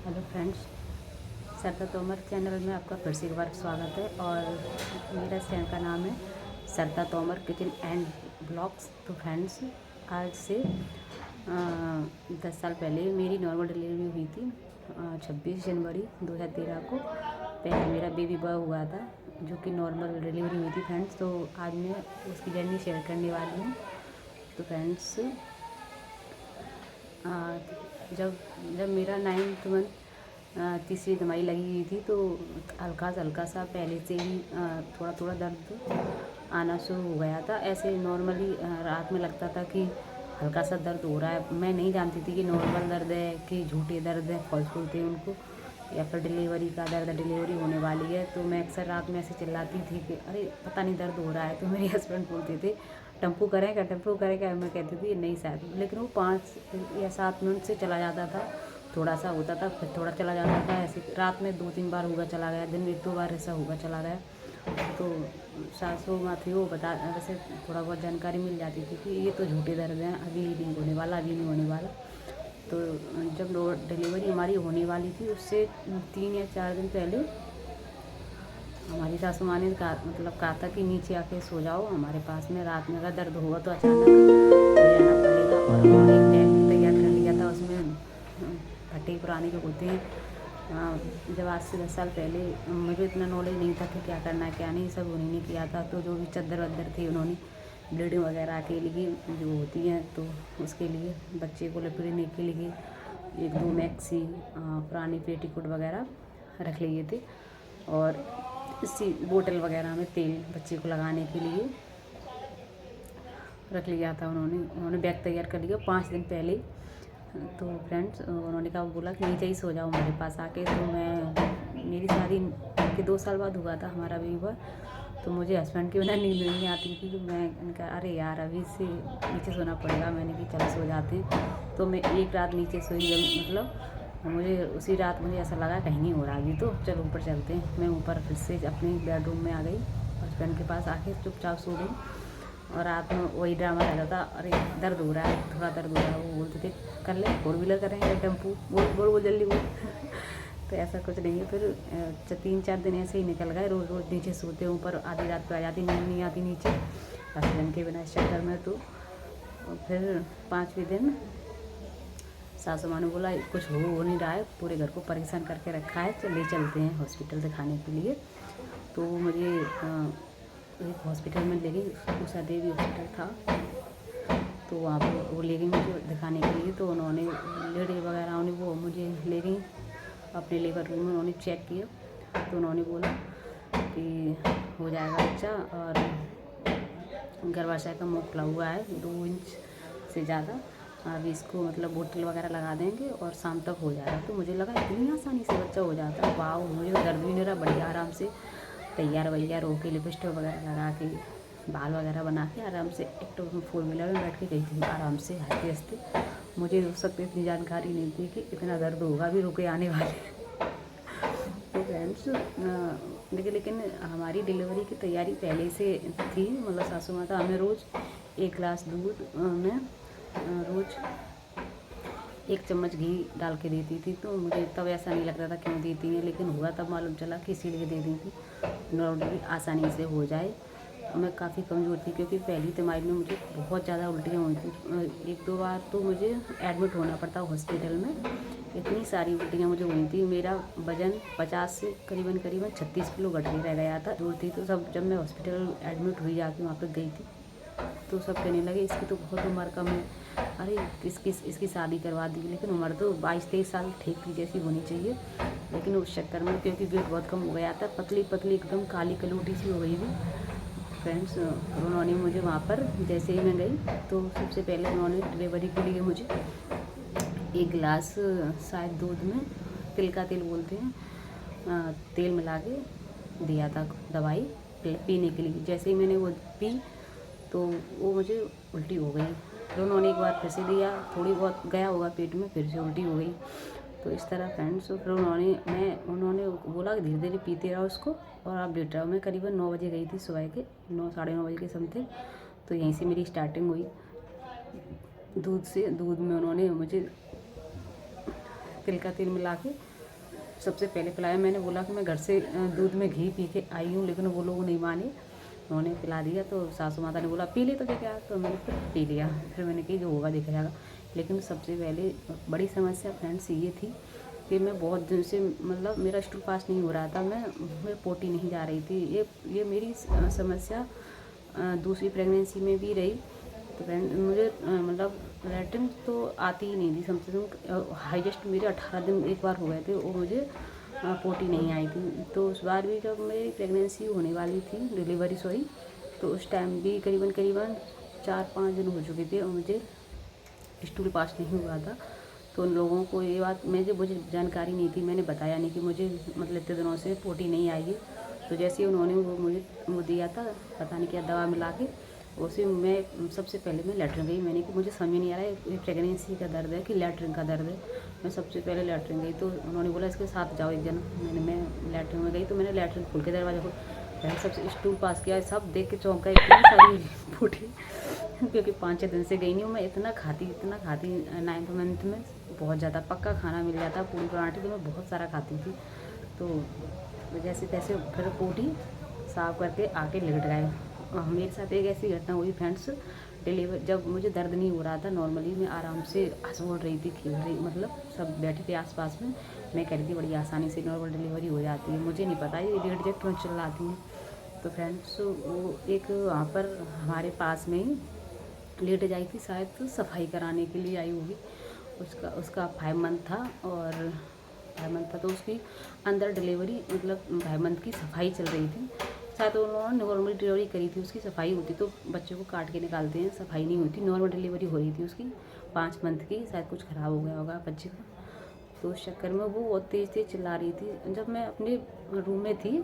Hello friends, सरदा Tomar channel में आपका फिर से एक बार स्वागत है। और मेरा चैनल का नाम है सरदा तोमर किचन एंड ब्लॉग्स। तो फ्रेंड्स, आज से 10 साल पहले मेरी नॉर्मल डिलीवरी हुई थी। 26 जनवरी 2013 को पहले मेरा बेबी बॉय हुआ था, जो कि नॉर्मल डिलीवरी हुई थी फ्रेंड्स। तो आज मैं उसकी जर्नी शेयर करने वाली हूँ। तो फ्रेंड्स, जब जब मेरा 9th मंथ तीसरी दवाई लगी हुई थी, तो हल्का सा पहले से ही थोड़ा थोड़ा दर्द आना शुरू हो गया था। ऐसे नॉर्मली रात में लगता था कि हल्का सा दर्द हो रहा है। मैं नहीं जानती थी कि नॉर्मल दर्द है कि झूठे दर्द है, फॉल्स बोलते हैं उनको, या फिर डिलीवरी का दर्द, डिलीवरी होने वाली है। तो मैं अक्सर रात में ऐसे चिल्लाती थी कि अरे पता नहीं दर्द हो रहा है। तो मेरे हस्बैंड बोलते थे टम्पू करें क्या। मैं कहती थी नहीं शायद, लेकिन वो 5 या 7 मिनट से चला जाता था। थोड़ा सा होता था, फिर थोड़ा चला जाता था। ऐसे रात में 2-3 बार होगा चला गया, दिन में 1-2 बार ऐसा होगा चला गया। तो सासू माँ थी, वो बता, वैसे थोड़ा बहुत जानकारी मिल जाती थी कि ये तो झूठे दर्द हैं, अभी नहीं होने वाला, अभी नहीं होने वाला। तो जब डिलीवरी हमारी होने वाली थी, उससे 3 या 4 दिन पहले हमारी सासू माँ ने कहा था कि नीचे आके सो जाओ हमारे पास में, रात में अगर दर्द होगा तो अचानक ले जाना पड़ेगा। और उन्होंने एक बैग भी तैयार कर लिया था, उसमें फटे पुराने जो होते हैं। जब आज से 10 साल पहले मुझे इतना नॉलेज नहीं था कि क्या करना है क्या नहीं, सब उन्हीं ने किया था। तो जो भी चद्दर वद्दर थी, उन्होंने ब्लीडिंग वगैरह के लिए जो होती हैं, तो उसके लिए बच्चे को लपेटने के लिए 1-2 मैक्सी, पुरानी पेटीकोट वगैरह रख लिए थे। और इसी बोतल वगैरह में तेल बच्चे को लगाने के लिए रख लिया था। उन्होंने बैग तैयार कर लिया 5 दिन पहले। तो फ्रेंड्स, उन्होंने कहा, बोला कि नीचे ही सो जाओ हमारे पास आके। तो मेरी शादी के 2 साल बाद हुआ था हमारा बेबी बॉय। तो मुझे हस्बैंड की बिना नींद नहीं आती थी। तो मैं कहा अरे यार अभी से नीचे सोना पड़ेगा। मैंने कि चलो सो जाते हैं। तो मैं एक रात नीचे सोई, जब मतलब मुझे उसी रात मुझे ऐसा लगा कहीं नहीं हो रहा अभी, तो चलो ऊपर चलते हैं। मैं ऊपर फिर से अपने बेडरूम में आ गई, हस्बैंड के पास आके चुपचाप सो गई। और रात में वही ड्रामा रहता था, अरे दर्द हो रहा है, थोड़ा दर्द हो रहा है। वो बोलते थे कर ले, 4 व्हीलर करें या टेम्पू, बोल बोल बोल जल्दी बोल। तो ऐसा कुछ नहीं है। फिर 3-4 दिन ऐसे ही निकल गए। रोज़ रोज़ नीचे सोते, ऊपर आधी रात पे आ जाती, नींद नहीं आती नीचे हस्बैंड के बिना इस चक्कर में। तो फिर 5वें दिन सासू माँ ने बोला कुछ हो नहीं रहा है, पूरे घर को परेशान करके रखा है, चले चलते हैं हॉस्पिटल दिखाने के लिए। तो मुझे एक हॉस्पिटल में ले गई, उषा देवी हॉस्पिटल था। तो वहाँ पर वो ले गई मुझे दिखाने के लिए। तो उन्होंने लेडी वगैरह वो मुझे ले गई अपने लेबर रूम में। उन्होंने चेक किया, तो उन्होंने बोला कि हो जाएगा बच्चा, और गर्भाशय का मुँह खुला हुआ है 2 इंच से ज़्यादा। अभी इसको मतलब बोतल वगैरह लगा देंगे और शाम तक हो जाएगा। तो मुझे लगा इतनी आसानी से बच्चा हो जाता है, वाह। मुझे दर्द भी नहीं रहा, बढ़िया आराम से तैयार वैयार होके, लिपस्टिक वगैरह लगा के, बाल वगैरह बना के आराम से एक तो 4 व्हीलर में बैठ के गई थी आराम से हंसते हंसते। मुझे उस वक्त इतनी जानकारी नहीं थी कि इतना दर्द होगा भी, रुके आने वाले। तो फ्रेंड्स, लेकिन हमारी डिलीवरी की तैयारी पहले से थी। मतलब सासू माता हमें रोज़ 1 गिलास दूध में रोज़ 1 चम्मच घी डाल के देती थी। तो मुझे तब ऐसा नहीं लगता था क्यों देती हैं, लेकिन हुआ तब मालूम चला कि इसीलिए दे दी थी, नॉर्मली आसानी से हो जाए। मैं काफ़ी कमज़ोर थी, क्योंकि पहली तिमाही में मुझे बहुत ज़्यादा उल्टियाँ हुई थी। 1-2 बार तो मुझे एडमिट होना पड़ता हॉस्पिटल में, इतनी सारी उल्टियाँ मुझे हुई थी। मेरा वज़न 50 से करीबन 36 किलो घट के रह गया था, दूर थी। तो सब, जब मैं हॉस्पिटल एडमिट हुई जाके वहाँ पर गई थी, तो सब कहने लगे इसकी तो बहुत उम्र कम है, अरे इसकी शादी करवा दी। लेकिन उम्र तो 22-23 साल ठीक थी जैसी होनी चाहिए। लेकिन उस चक्कर में, क्योंकि वेट बहुत कम हो गया था, पतली पतली एकदम काली कलूटी सी हो गई थी फ्रेंड्स। उन्होंने मुझे वहाँ पर जैसे ही मैं गई, तो सबसे पहले उन्होंने डिलीवरी के लिए मुझे 1 गिलास शायद दूध में तिल का तेल बोलते हैं, तेल मिला के दिया था दवाई पीने के लिए। जैसे ही मैंने वो पी, तो वो मुझे उल्टी हो गई। फिर उन्होंने एक बार फिर से दिया, थोड़ी बहुत गया होगा पेट में, फिर से उल्टी हो गई। तो इस तरह फ्रेंड्स, फिर उन्होंने बोला कि धीरे धीरे पीते रहो उसको और आप लेट रहो। मैं करीबन 9 बजे गई थी, सुबह के 9, साढ़े 9 बजे के समथिंग। तो यहीं से मेरी स्टार्टिंग हुई दूध से। दूध में उन्होंने मुझे तिल का तेल मिला के सबसे पहले पिलाया। मैंने बोला कि मैं घर से दूध में घी पी के आई हूँ, लेकिन वो लोग नहीं माने, उन्होंने पिला दिया। तो सासू माता ने बोला पी ले तो क्या, तो मैंने फिर पी लिया। फिर मैंने कही जो होगा देखा जाएगा। लेकिन सबसे पहले बड़ी समस्या फ्रेंड्स ये थी कि मैं बहुत दिन से मतलब मेरा स्टूल पास नहीं हो रहा था, मैं पोटी नहीं जा रही थी। ये मेरी समस्या दूसरी प्रेगनेंसी में भी रही। तो फ्रेंड मुझे मतलब लैट्रिन तो आती ही नहीं थी, कम से कम हाईएस्ट मेरे 18 दिन एक बार हो गए थे और मुझे पोटी नहीं आई थी। तो उस बार भी जब मेरी प्रेगनेंसी होने वाली थी, डिलीवरी सॉरी, तो उस टाइम भी करीबन 4-5 दिन हो चुके थे और मुझे स्टूल पास नहीं हुआ था। तो उन लोगों को ये बात मुझे जानकारी नहीं थी, मैंने बताया नहीं कि मुझे मतलब इतने दिनों से पोटी नहीं आई है। तो जैसे उन्होंने मुझे दिया था, पता नहीं क्या दवा मिला के, उसी मैं सबसे पहले मैं लैट्रिन गई। मैंने कि मुझे समझ नहीं आ रहा है ये प्रेगनेंसी का दर्द है कि लैट्रिन का दर्द है। मैं सबसे पहले लैट्रिन गई, तो उन्होंने बोला इसके साथ जाओ एक जन। मैं लैट्रिन में गई, तो मैंने लैट्रिन खोल के दरवाजा को सबसे स्टूल पास किया। सब देख के चौंक गए, इतनी सारी पोटी क्योंकि 5-6 दिन से गई नहीं हूँ। मैं इतना खाती 9th मंथ में बहुत ज़्यादा पक्का खाना मिल जाता, पूरी पराठे तो मैं बहुत सारा खाती थी। तो जैसे तैसे फिर पोटी साफ करके आके लेट गए। मेरे साथ एक ऐसी घटना हुई फ्रेंड्स, डिलीवर जब मुझे दर्द नहीं हो रहा था, नॉर्मली मैं आराम से हंस बोल रही थी, खेल रही, मतलब सब बैठे थे आसपास में। मैं कह रही थी बड़ी आसानी से नॉर्मल डिलीवरी हो जाती है, मुझे नहीं पता ये डेढ़ जग क्यों चिल्लाती हैं। तो फ्रेंड्स वो एक वहाँ पर हमारे पास में ही लेट जाई थी, शायद तो सफाई कराने के लिए आई होगी। उसका 5 मंथ था और 5 मंथ था, तो उसकी अंदर डिलीवरी मतलब 5 मंथ की सफाई चल रही थी। शायद उन्होंने नॉर्मल डिलीवरी करी थी, उसकी सफाई होती तो बच्चों को काट के निकालते हैं, सफाई नहीं होती, नॉर्मल डिलीवरी हो रही थी उसकी 5 मंथ की। शायद कुछ ख़राब हो गया होगा बच्चे को, तो उस चक्कर में वो बहुत तेज़ चिल्ला रही थी। जब मैं अपने रूम में थी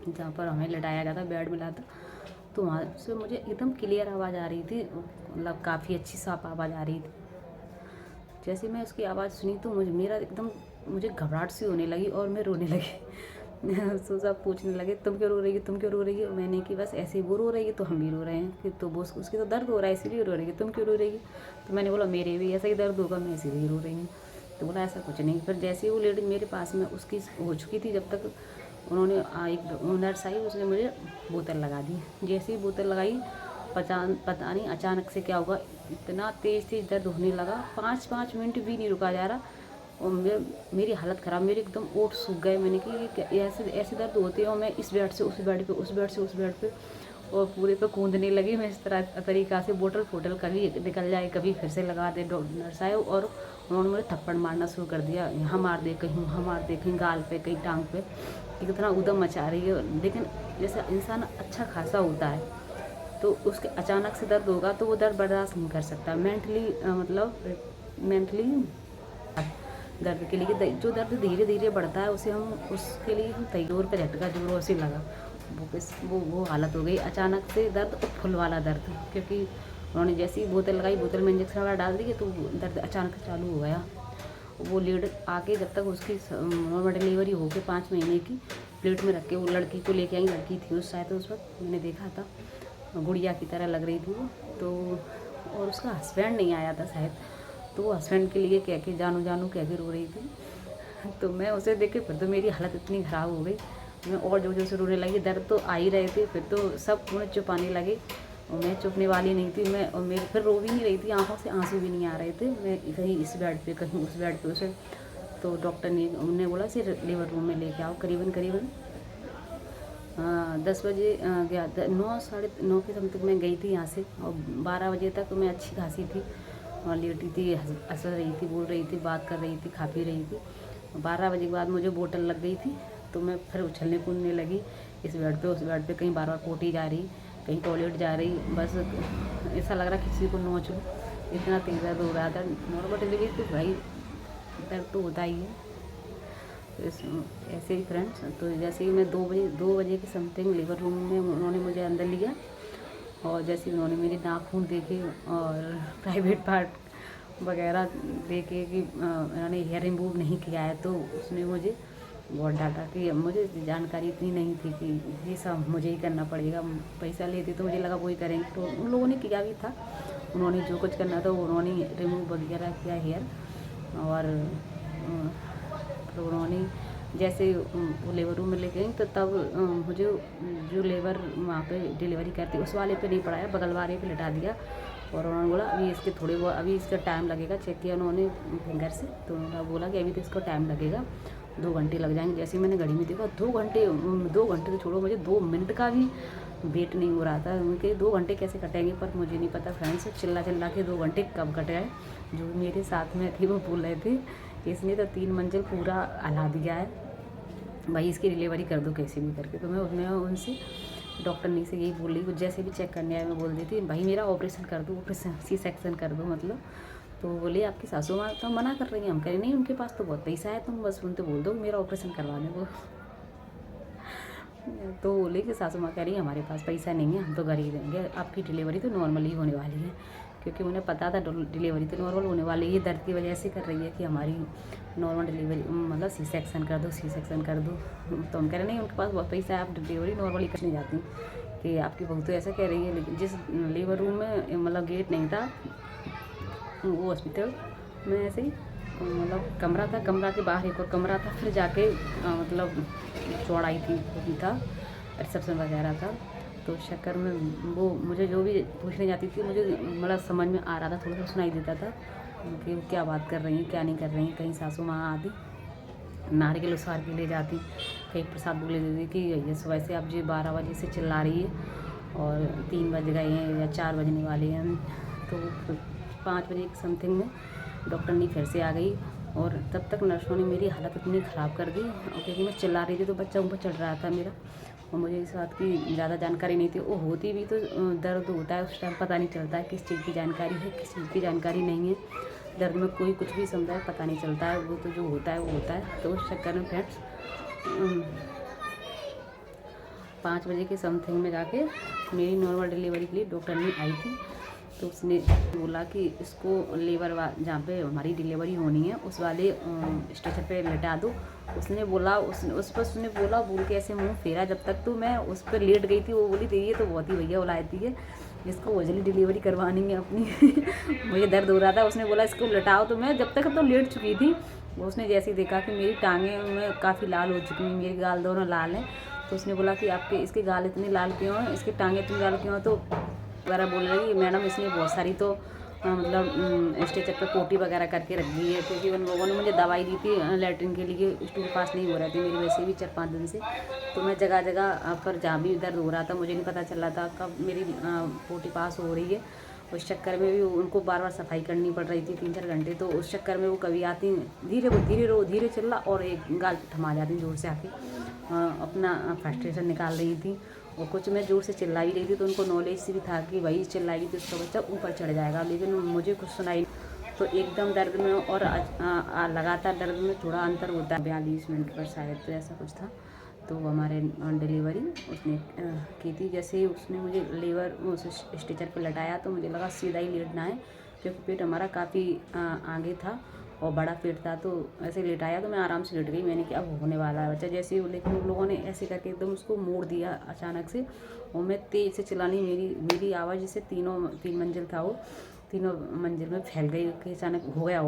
जहाँ पर हमें लटाया गया था, बेड मिला था, तो वहाँ से मुझे एकदम क्लियर आवाज़ आ रही थी, मतलब काफ़ी अच्छी साफ आवाज़ आ रही थी। जैसे मैं उसकी आवाज़ सुनी तो मुझे घबराहट सी होने लगी और मैं रोने लगी। तो सब पूछने लगे तुम क्यों रो रही है, तुम क्यों रो रही है। मैंने कि बस ऐसे ही वो रो रही है तो हम भी रो रहे हैं, कि तो वो उसके तो दर्द हो रहा है इसीलिए रो रही है, तुम क्यों रो रही है। तो मैंने बोला मेरे भी ऐसा ही दर्द होगा, मैं इसीलिए रो रही हूँ। तो बोला ऐसा कुछ नहीं। फिर जैसे ही वो लेडी मेरे पास में उसकी हो चुकी थी, जब तक उन्होंने एक नर्स आई, उसने मुझे बोतल लगा दी। जैसे ही बोतल लगाई, पता नहीं अचानक से क्या हुआ, इतना तेज़ दर्द होने लगा, 5 मिनट भी नहीं रुका जा रहा। और मेरी हालत ख़राब, मेरे एकदम ओठ सूख गए। मैंने कि ऐसे दर्द होते हैं, और मैं इस बेड से उस बेड पे, उस बेड से उस बेड पे, और पूरे पे कूदने लगी। मैं इस तरीक़ा से बोतल कभी निकल जाए, कभी फिर से लगा दे। नर्स आए और उन्होंने मुझे थप्पड़ मारना शुरू कर दिया, यहाँ मार दे, कहीं वहाँ मार दे, कहीं गाल पे, कहीं टांग पे, कि कितना उदम मचा रही है। लेकिन जैसे इंसान अच्छा खासा होता है, तो उसके अचानक से दर्द होगा तो वो दर्द बर्दाश्त नहीं कर सकता। मेंटली दर्द के लिए, जो दर्द धीरे धीरे बढ़ता है उसके लिए हम जोर का झटका जोरों से लगा, वो हालत हो गई। अचानक से दर्द और फुल वाला दर्द, क्योंकि उन्होंने जैसी बोतल लगाई, बोतल में इंजेक्शन वगैरह डाल दिए, तो दर्द अचानक से चालू हो गया। वो लीड आके जब तक उसकी नॉर्मल डिलीवरी हो के 5 महीने की, प्लेट में रख के वो लड़की को लेके आई। लड़की थी उस वक्त मैंने देखा था, गुड़िया की तरह लग रही थी वो तो। और उसका हस्बैंड नहीं आया था शायद, तो वो हस्बैंड के लिए कह के जानू कह के रो रही थी। तो मैं उसे देख के फिर तो मेरी हालत इतनी ख़राब हो गई, मैं और जोर जोर से रोने लगी। दर्द तो आ ही रहे थे, फिर तो सब मुझे चुपाने लगे, और मैं चुपने वाली नहीं थी। मैं फिर रो भी नहीं रही थी, आंखों से आंसू भी नहीं आ रहे थे। मैं कहीं इस बेड पे, कहीं उस बेड पे, उसे तो डॉक्टर ने उन्होंने बोला सिर्फ लेबर रूम में लेके आओ। करीबन 10 बजे गया, 9 साढ़े 9 के समथिंग मैं गई थी यहाँ से, और 12 बजे तक मैं अच्छी खासी थी, और लेटी थी, हंस रही थी, बोल रही थी, बात कर रही थी, खा पी रही थी। 12 बजे के बाद मुझे बोतल लग गई थी, तो मैं फिर उछलने कूदने लगी, इस बेड पे उस बेड पे, कहीं बार पोटी जा रही, कहीं टॉयलेट जा रही, बस ऐसा लग रहा किसी को नोच लूँ, इतना तेज दर्द हो रहा था। नॉर्मल डिलीवरी तो भाई दर्द तो होता ही है। तो ऐसे ही फ्रेंड्स, तो जैसे ही मैं 2 बजे के समथिंग लेबर रूम में उन्होंने मुझे अंदर लिया, और जैसे उन्होंने मेरे नाखून देखे और प्राइवेट पार्ट वगैरह देखे कि उन्होंने हेयर रिमूव नहीं किया है, तो उसने मुझे बहुत डांटा कि मुझे जानकारी इतनी नहीं थी कि ये सब मुझे ही करना पड़ेगा। पैसा लेती तो मुझे लगा वही करेंगे, तो उन लोगों ने किया भी था, उन्होंने जो कुछ करना था उन्होंने रिमूव वगैरह किया हेयर। और तो उन्होंने जैसे वो लेबर रूम में ले गई तो तब मुझे जो लेबर वहाँ पे डिलीवरी करती उस वाले पे नहीं पड़ाया, बगल वाले पे लिटा दिया। और उन्होंने बोला अभी इसके थोड़े बहुत अभी इसका टाइम लगेगा। चेक किया उन्होंने फिंगर से, तो उन्होंने बोला कि अभी तो इसको टाइम लगेगा, 2 घंटे लग जाएंगे। जैसे ही मैंने घड़ी में देखा 2 घंटे, 2 घंटे तो छोड़ो, मुझे 2 मिनट का भी वेट नहीं हो रहा था। उनके 2 घंटे कैसे कटेंगे, पर मुझे नहीं पता फ्रेंड्स, चिल्ला चिल्ला के 2 घंटे कब कट गए। जो मेरे साथ में थी वो बोल रहे थे इसने तो 3 मंजिल पूरा हिला दिया है, भाई इसकी डिलीवरी कर दो कैसे भी करके। तो मैं उनसे डॉक्टरनी से यही बोल रही हूँ, जैसे भी चेक करने आए मैं बोल देती भाई मेरा ऑपरेशन कर दो, ऑपरेशन सी सेक्शन कर दो मतलब। तो बोले आपकी सासू माँ तो मना कर रही हैं। हम कह रहे नहीं उनके पास तो बहुत पैसा है, तुम बस उनसे बोल दो मेरा ऑपरेशन करवाने को। तो बोले कि सासू माँ कह रही है हमारे पास पैसा नहीं है, हम तो गरीब हैं, आपकी डिलीवरी तो नॉर्मल ही होने वाली है। क्योंकि उन्हें पता था डिलीवरी तो नॉर्मल होने वाली है, दर्द की वजह से कर रही है कि हमारी नॉर्मल डिलीवरी मतलब सी सेक्शन कर दो, सी सेक्शन कर दो। तो हम कह रहे नहीं उनके पास बहुत पैसा है, आप डिलीवरी नॉर्मली करने जाती कि आपकी बहू तो ऐसा कह रही है। लेकिन जिस लेबर रूम में मतलब गेट नहीं था वो हॉस्पिटल में ऐसे ही मतलब कमरा था, कमरा के बाहर एक और कमरा था, फिर जाके मतलब चौड़ाई थी वो भी था, रिसेप्शन वगैरह था। तो उस चक्कर में वो मुझे जो भी पूछने जाती थी मुझे मतलब समझ में आ रहा था, थोड़ा सा सुनाई देता था कि वो क्या बात कर रही हैं क्या नहीं कर रही हैं। कहीं सासू माँ आती नारियल उसार के ले जाती, कहीं प्रसाद बोले देती कि ये सुबह से आप जी 12 बजे से चिल्ला रही है और 3 बज गए हैं या 4 बजने वाले हैं। तो 5 बजे के समथिंग में डॉक्टरनी फिर से आ गई और तब तक नर्सों ने मेरी हालत इतनी ख़राब कर दी क्योंकि मैं चिल्ला रही थी तो बच्चा ऊपर चढ़ रहा था मेरा, और मुझे इस बात की ज़्यादा जानकारी नहीं थी। वो होती भी तो दर्द होता है उस टाइम पता नहीं चलता है किस चीज़ की जानकारी है किस चीज़ की जानकारी नहीं है। दर्द में कोई कुछ भी समझा है पता नहीं चलता है, वो तो जो होता है वो होता है। तो उस चक्कर में फ्रेंड्स 5 बजे के समथिंग में जाके मेरी नॉर्मल डिलीवरी के लिए डॉक्टरनी आई थी। तो उसने बोला कि इसको लेबर जहाँ पे हमारी डिलीवरी होनी है उस वाले स्ट्रेचर पे लेटा दो। उसने बोला उस पर उसने बोल के ऐसे मुंह फेरा जब तक तो मैं उस पर लेट गई थी। वो बोली थी ये तो बहुत ही भैया उलायती है, इसको ओझली डिलीवरी करवानी है अपनी। मुझे दर्द हो रहा था, उसने बोला इसको लेटाओ। तो मैं जब तक तो लेट चुकी थी, उसने जैसे ही देखा कि मेरी टांगें में काफ़ी लाल हो चुकी हैं, मेरी गाल दोनों लाल हैं, तो उसने बोला कि आपके इसके गाल इतने लाल क्यों हैं, इसकी टांगें इतनी लाल क्यों हैं। तो वगैरह बोल रही मैडम इसने बहुत सारी तो मतलब स्ट्रेचर पे पोटी वगैरह करके रख दी है, क्योंकि उन लोगों ने मुझे दवाई दी थी लैट्रिन के लिए, स्टूल पास नहीं हो रहे थे मेरी वैसे भी 4-5 दिन से। तो मैं जगह जगह पर जहाँ भी दर्द हो रहा था मुझे नहीं पता चल रहा था कब मेरी पोटी पास हो रही है। उस चक्कर में भी उनको बार बार सफाई करनी पड़ रही थी 3-4 घंटे। तो उस चक्कर में वो कभी आती धीरे चिल्ला और एक गाल थमा जाती जोर से आके अपना फ्रस्ट्रेशन निकाल रही थी। और कुछ मैं जोर से चिल्लाई रही थी तो उनको नॉलेज से भी था कि भाई चिल्लाएगी तो उसका बच्चा ऊपर चढ़ जाएगा, लेकिन मुझे कुछ सुनाई। तो एकदम दर्द में और लगातार दर्द में थोड़ा अंतर होता है 42 मिनट पर शायद, तो ऐसा कुछ था। तो हमारे डिलीवरी उसने की थी। जैसे ही उसने मुझे लेबर उस स्ट्रेचर पर लटाया तो मुझे लगा सीधा ही लेटना है, क्योंकि पेट हमारा काफ़ी आगे था और बड़ा पेट था। तो ऐसे लेटाया तो मैं आराम से लेट गई, मैंने कि अब होने वाला है बच्चा जैसे। लेकिन उन लोगों ने ऐसे करके एकदम उसको मोड़ दिया अचानक से, और मैं तेज़ से चलानी, मेरी आवाज़ जैसे 3 मंजिल था वो, 3 मंजिल में फैल गई कि अचानक हो गया।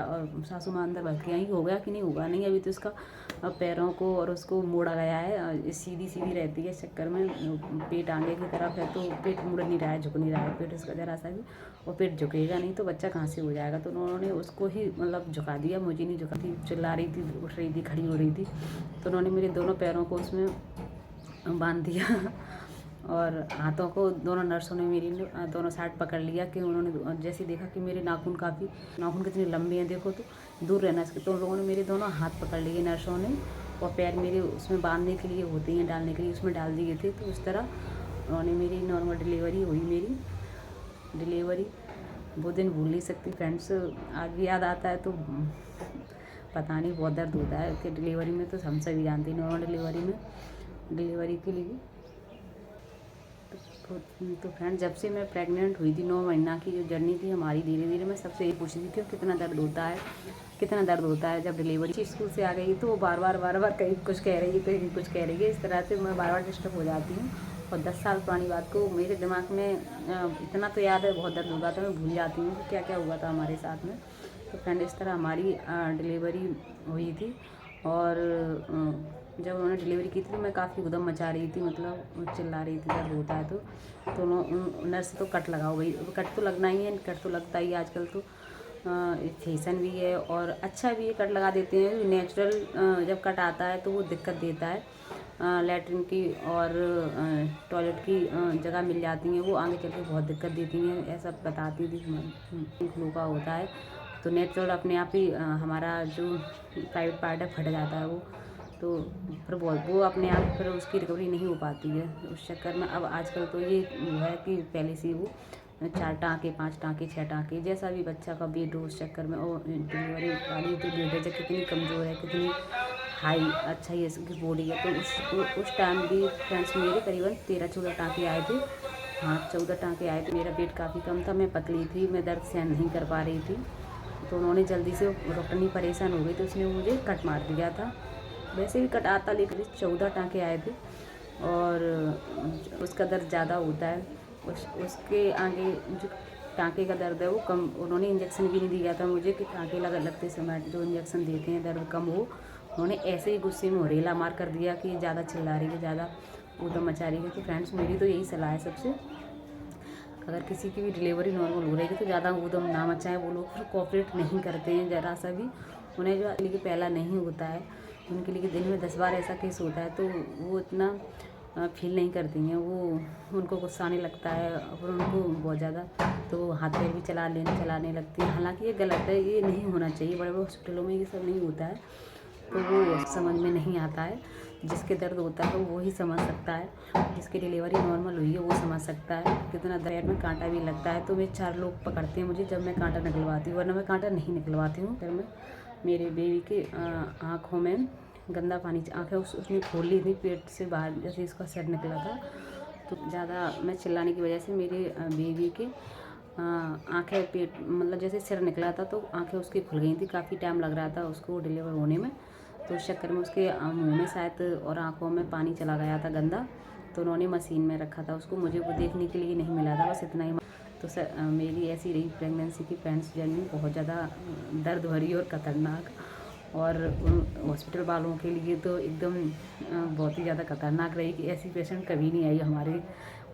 और सासू माँ अंदर बैठ के आई हो गया कि नहीं होगा, नहीं अभी तो इसका पैरों को और उसको मोड़ा गया है, सीधी रहती है। इस चक्कर में पेट आगे की तरफ है तो पेट मुड़ नहीं रहा है, झुक नहीं रहा है पेट इसका ज़रा सा भी, और पेट झुकेगा नहीं तो बच्चा कहाँ से हो जाएगा। तो उन्होंने उसको ही मतलब झुका दिया, मुझे नहीं झुका थी, चिल्ला रही थी, उठ रही थी, खड़ी हो रही थी। तो उन्होंने मेरे दोनों पैरों को उसमें बांध दिया और हाथों को दोनों नर्सों ने मेरी दोनों साइड पकड़ लिया। कि उन्होंने जैसे देखा कि मेरे नाखून कितने लंबे हैं देखो, तो दूर रहना इसके। तो उन लोगों ने मेरे दोनों हाथ पकड़ लिए नर्सों ने, और पैर मेरे उसमें बांधने के लिए होते हैं डालने के लिए, उसमें डाल दिए थे। तो उस तरह उन्होंने मेरी नॉर्मल डिलीवरी हुई। मेरी डिलीवरी वो दिन भूल नहीं सकती फ्रेंड्स, आज भी याद आता है तो पता नहीं बहुत दर्द होता है कि डिलीवरी में। तो हम सभी जानते हैं नॉर्मल डिलीवरी के लिए। तो फ्रेंड जब से मैं प्रेग्नेंट हुई थी 9 महीना की जो जर्नी थी हमारी, धीरे धीरे मैं सबसे यही पूछ रही थी कितना दर्द होता है जब डिलीवरी। स्कूल से आ गई तो वो बार बार कहीं कुछ कह रही है कहीं कुछ कह रही है, इस तरह से मैं बार बार डिस्टर्ब हो जाती हूँ। और 10 साल पुरानी बात को मेरे दिमाग में इतना तो याद है, बहुत दर्द होता था, मैं भूल जाती हूँ कि क्या क्या हुआ था हमारे साथ में। तो फ्रेंड इस तरह हमारी डिलीवरी हुई थी। और जब उन्होंने डिलीवरी की थी तो मैं काफ़ी उधम मचा रही थी, मतलब चिल्ला रही थी दर्द होता है तो नर्स तो कट लगाओ भाई, कट तो लगना ही है, कट तो लगता ही है आजकल तो फैशन भी है और अच्छा भी है, कट लगा देते हैं। नेचुरल जब कट आता है तो वो दिक्कत देता है, लैट्रिन की और टॉयलेट की जगह मिल जाती हैं, वो आगे चल के बहुत दिक्कत देती हैं, ऐसा बताती थी। फ्लू का होता है तो नेचुरल अपने आप ही हमारा जो प्राइवेट पार्ट है फट जाता है, वो तो फिर वो अपने आप फिर उसकी रिकवरी नहीं हो पाती है। उस चक्कर में अब आजकल तो ये है कि पहले से वो 4 टाँके 5 टाँके 6 टाँके जैसा भी बच्चा का वेट हो, उस चक्कर में और डिलीवरी वाली जो लेडीज है कितनी कमज़ोर है, कितनी हाई अच्छा ही इसकी बॉडी है, तो उस टाइम भी फ्रेंड्स मेरे करीबन 13-14 टाँके आए थे। हाँ 14 टाँके आए थे। मेरा वेट काफ़ी कम था, मैं पतली थी, मैं दर्द सहन नहीं कर पा रही थी, तो उन्होंने जल्दी से, डॉक्टरनी परेशान हो गई तो उसने मुझे कट मार दिया था। वैसे भी कट आता, लेकिन 14 टाँके आए थे और उसका दर्द ज़्यादा होता है। उसके आगे जो टाँके का दर्द है वो कम, उन्होंने इंजेक्शन भी नहीं दिया था मुझे कि टाँके लगते समय जो इंजेक्शन देते हैं दर्द कम हो, उन्होंने ऐसे ही गुस्से में रेला मार कर दिया कि ज़्यादा चिल्ला रही है, ज़्यादा ऊधम मचा रही है। तो फ्रेंड्स मेरी तो यही सलाह है सबसे, अगर किसी की भी डिलीवरी नॉर्मल हो रही है तो ज़्यादा ऊधम ना मचाएं। वो लोग फिर कोऑपरेट नहीं करते हैं ज़रा सा भी, उन्हें जो लिए पहला नहीं होता है, उनके लिए दिन में 10 बार ऐसा केस होता है तो वो इतना फील नहीं करती हैं, वो उनको गुस्सा आने लगता है और उनको बहुत ज़्यादा, तो हाथ पैर भी चलाने लगती है। हालांकि ये गलत है, ये नहीं होना चाहिए, बड़े बड़े हॉस्पिटलों में ये सब नहीं होता है, तो वो समझ में नहीं आता है। जिसके दर्द होता है वो ही समझ सकता है, जिसकी डिलीवरी नॉर्मल हुई है वो समझ सकता है कितना दर्द में कांटा भी लगता है। तो वे 4 लोग पकड़ते हैं मुझे जब मैं कांटा निकलवाती हूँ, वरना मैं कांटा नहीं निकलवाती हूँ। फिर मैं मेरे बेबी के आँखों में गंदा पानी, आँखें उसने खोल ली थी पेट से बाहर, जैसे इसका सिर निकला था, तो ज़्यादा मैं चिल्लाने की वजह से मेरे बेबी के आँखें पेट, मतलब जैसे सिर निकला था तो आँखें उसकी खुल गई थी, काफ़ी टाइम लग रहा था उसको डिलीवर होने में। तो उस चक्कर में उसके मुँह में शायद और आँखों में पानी चला गया था गंदा, तो उन्होंने मशीन में रखा था उसको, मुझे वो देखने के लिए नहीं मिला था, बस इतना ही। तो सर मेरी ऐसी रही प्रेगनेंसी की फ्रेंड्स जर्नी, बहुत ज़्यादा दर्द भरी और ख़तरनाक, और हॉस्पिटल वालों के लिए तो एकदम बहुत ही ज़्यादा खतरनाक रही कि ऐसी पेशेंट कभी नहीं आई हमारे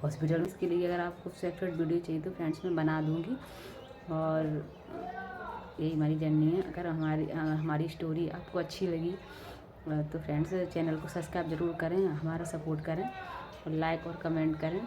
हॉस्पिटल में। इसके लिए अगर आपको सेपरेट वीडियो चाहिए तो फ्रेंड्स मैं बना दूँगी, और यही हमारी जर्नी है। अगर हमारी स्टोरी आपको अच्छी लगी तो फ्रेंड्स चैनल को सब्सक्राइब ज़रूर करें, हमारा सपोर्ट करें और लाइक और कमेंट करें।